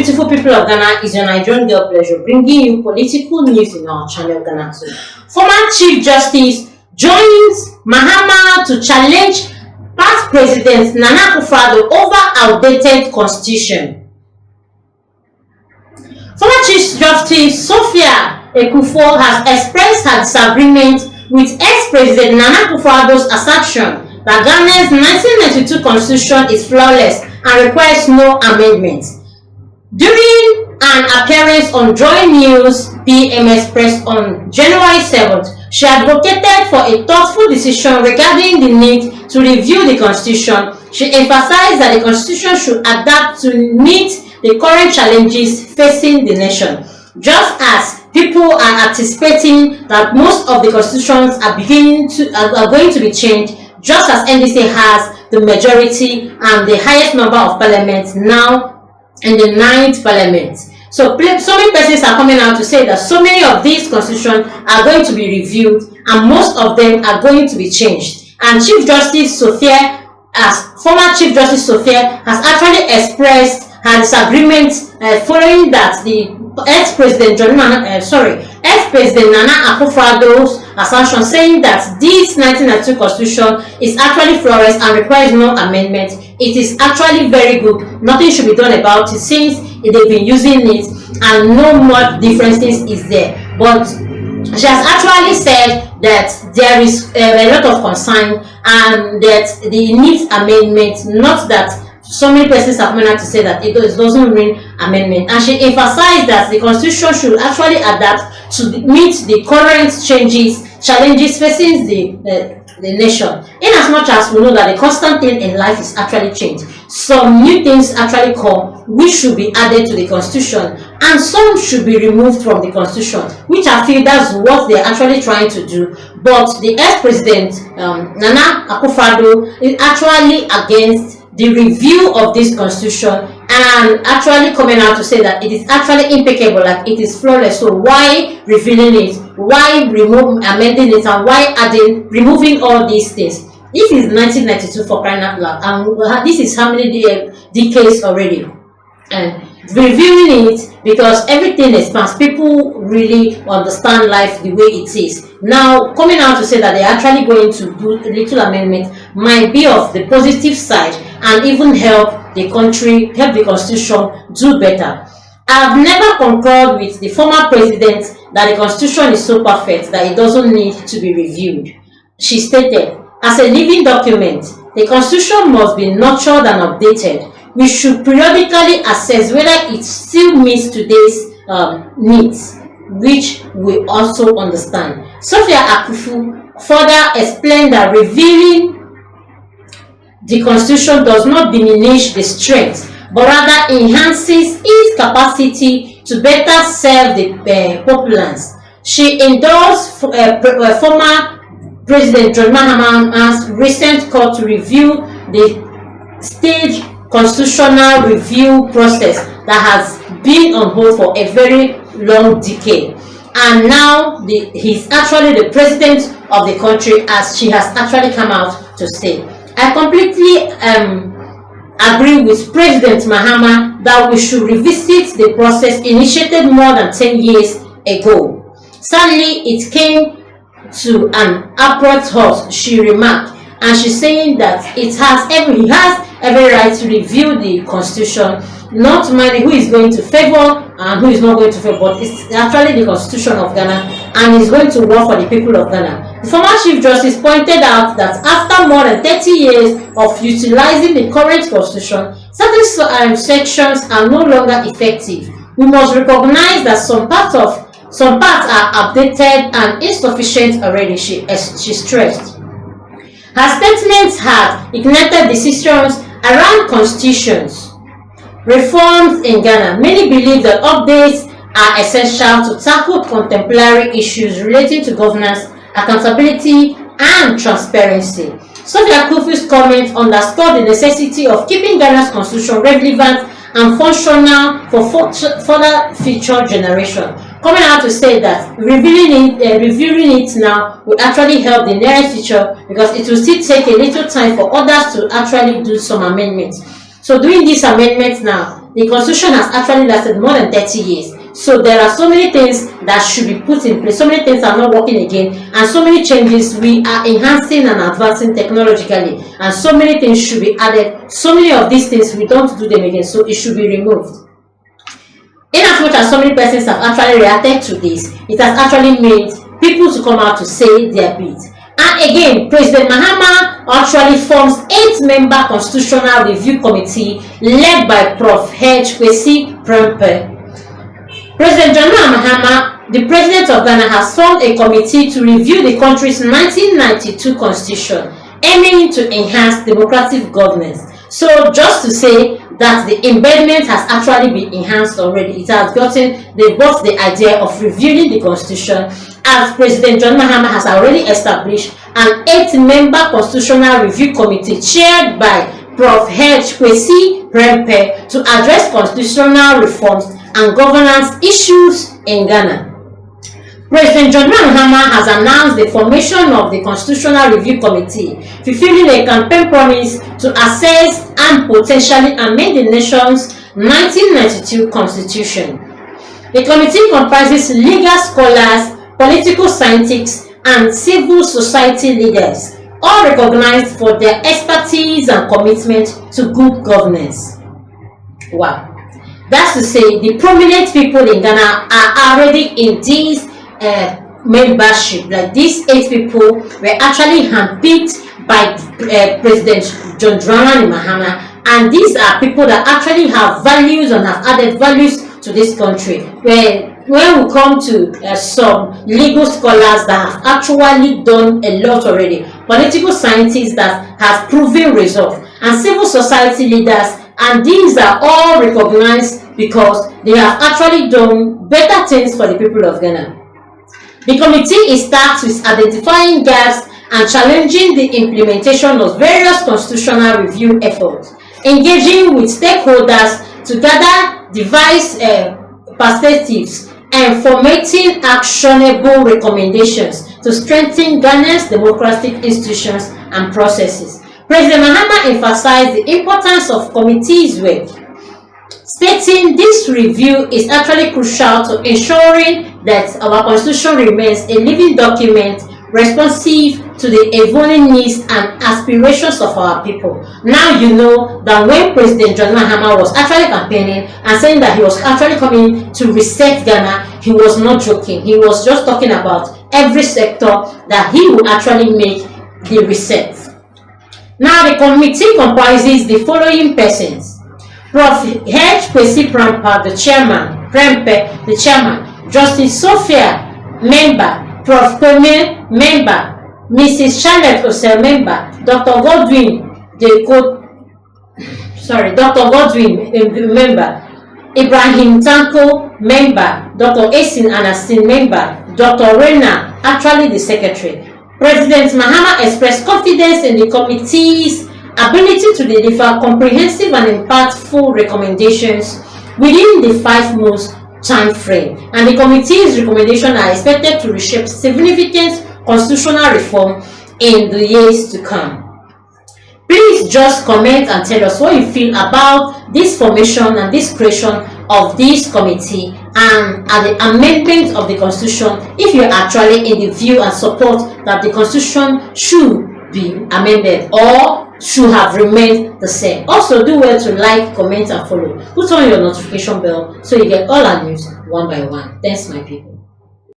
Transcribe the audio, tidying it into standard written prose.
beautiful people of Ghana, is your Nigerian girl Pleasure, bringing you political news in our channel Ghanatube. Former Chief Justice joins Mahama to challenge past President Nana Akufo-Addo over outdated constitution. Former Chief Justice Sophia Ekufo has expressed her disagreement with ex-President Nana Akufo-Addo's assertion that Ghana's 1992 constitution is flawless and requires no amendments. During an appearance on Joy News PM Express on January 7th, she advocated for a thoughtful decision regarding the need to review the constitution. She emphasized that the constitution should adapt to meet the current challenges facing the nation. Just as people are anticipating that most of the constitutions are going to be changed, just as NDC has the majority and the highest number of parliaments now in the 9th parliament. So many persons are coming out to say that so many of these constitutions are going to be reviewed and most of them are going to be changed. And Chief Justice Sophia, former Chief Justice Sophia, has actually expressed her disagreement following that the ex-President Nana Akufo-Addo's assertion, saying that this 1992 constitution is actually flawless and requires no amendment. It is actually very good. Nothing should be done about it since they've been using it and no more differences is there. But she has actually said that there is a lot of concern and that they need amendment, not that so many persons have coming out to say that it doesn't mean amendment. And she emphasized that the constitution should actually adapt to meet the current challenges facing the nation. In as much as we know that the constant thing in life is actually change, some new things actually come which should be added to the constitution and some should be removed from the constitution, which I feel that's what they're actually trying to do. But the ex-president Nana Akufo-Addo is actually against the review of this constitution and actually coming out to say that it is actually impeccable, like it is flawless. So why revealing it, why amending it, and why removing all these things? This is 1992 for crying out loud, and this is how many decades already. And reviewing it because everything is past. People really understand life the way it is. Now coming out to say that they're actually going to do a little amendment might be of the positive side and even help the country, help the constitution do better. I've never concurred with the former president that the constitution is so perfect that it doesn't need to be reviewed. She stated, as a living document, the constitution must be nurtured and updated. We should periodically assess whether it still meets today's needs, which we also understand. Sophia Akufo further explained that reviewing the constitution does not diminish the strength, but rather enhances its capacity to better serve the populace. She endorsed former President John Mahama's recent call to review the state constitutional review process that has been on hold for a very long decade, and now he's actually the president of the country, as she has actually come out to say. I completely agree with President Mahama that we should revisit the process initiated more than 10 years ago. Sadly, it came to an abrupt halt, she remarked, and she's saying that he has every right to review the constitution, not minding who is going to favor and who is not going to favor, but it's actually the constitution of Ghana and is going to work for the people of Ghana. The former Chief Justice pointed out that after more than 30 years of utilizing the current constitution, certain sections are no longer effective. We must recognize that some parts are outdated and insufficient already, she stressed. Her statements had ignited decisions around constitutions reforms in Ghana. Many believe that updates are essential to tackle contemporary issues relating to governance, accountability, and transparency. Sophia Akufo's comment underscored the necessity of keeping Ghana's constitution relevant and functional for further future generations. Coming out to say that reviewing it now will actually help the nearest future, because it will still take a little time for others to actually do some amendments. So doing these amendments now the constitution has actually lasted more than 30 years. So there are so many things that should be put in place. So many things are not working again, and so many changes. We are enhancing and advancing technologically, and so many things should be added. So many of these things we don't do them again, so it should be removed. In as much as so many persons have actually reacted to this, it has actually made people to come out to say their bit. And again, President Mahama actually forms 8-member Constitutional Review Committee led by Prof. H. Kwesi Prempeh. President John Mahama, the President of Ghana, has formed a committee to review the country's 1992 Constitution, aiming to enhance democratic governance. So just to say that the embedment has actually been enhanced already. It has they bought the idea of reviewing the Constitution, as President John Mahama has already established an 8-member Constitutional Review Committee chaired by Prof. H. Kwesi Prempeh to address constitutional reforms and governance issues in Ghana. President John Mahama has announced the formation of the Constitutional Review Committee, fulfilling a campaign promise to assess and potentially amend the nation's 1992 Constitution. The committee comprises legal scholars, political scientists, and civil society leaders, all recognized for their expertise and commitment to good governance. Wow. That's to say, the prominent people in Ghana are already in this membership. Like these 8 people were actually handpicked by President John Dramani Mahama, and these are people that actually have values and have added values to this country. When we come to some legal scholars that have actually done a lot already, political scientists that have proven results, and civil society leaders, and these are all recognized because they have actually done better things for the people of Ghana. The committee is tasked with identifying gaps and challenging the implementation of various constitutional review efforts, engaging with stakeholders to gather diverse perspectives, and formulating actionable recommendations to strengthen Ghana's democratic institutions and processes. President Mahama emphasized the importance of committees' work, stating this review is actually crucial to ensuring that our constitution remains a living document responsive to the evolving needs and aspirations of our people. Now you know that when President John Mahama was actually campaigning and saying that he was actually coming to reset Ghana, he was not joking. He was just talking about every sector that he would actually make the reset. Now the committee comprises the following persons: Prof. H. Kwesi Prempeh, the chairman; the chairman; Justice Sophia, member; Prof. Kome, member; Mrs. Charlotte Osel, member; Dr. Godwin, Dr. Godwin, member; Ibrahim Tanko, member; Dr. Asin Anasin, member; Dr. Rena, actually the secretary. President Mahama expressed confidence in the committee's ability to deliver comprehensive and impactful recommendations within the 5 months time frame, and the committee's recommendations are expected to reshape significant constitutional reform in the years to come. Please just comment and tell us what you feel about this formation and this creation of this committee and the amendment of the constitution, if you're actually in the view and support that the constitution should be amended or should have remained the same. Also, do well to like, comment, and follow. Put on your notification bell so you get all our news one by one. Thanks, my people.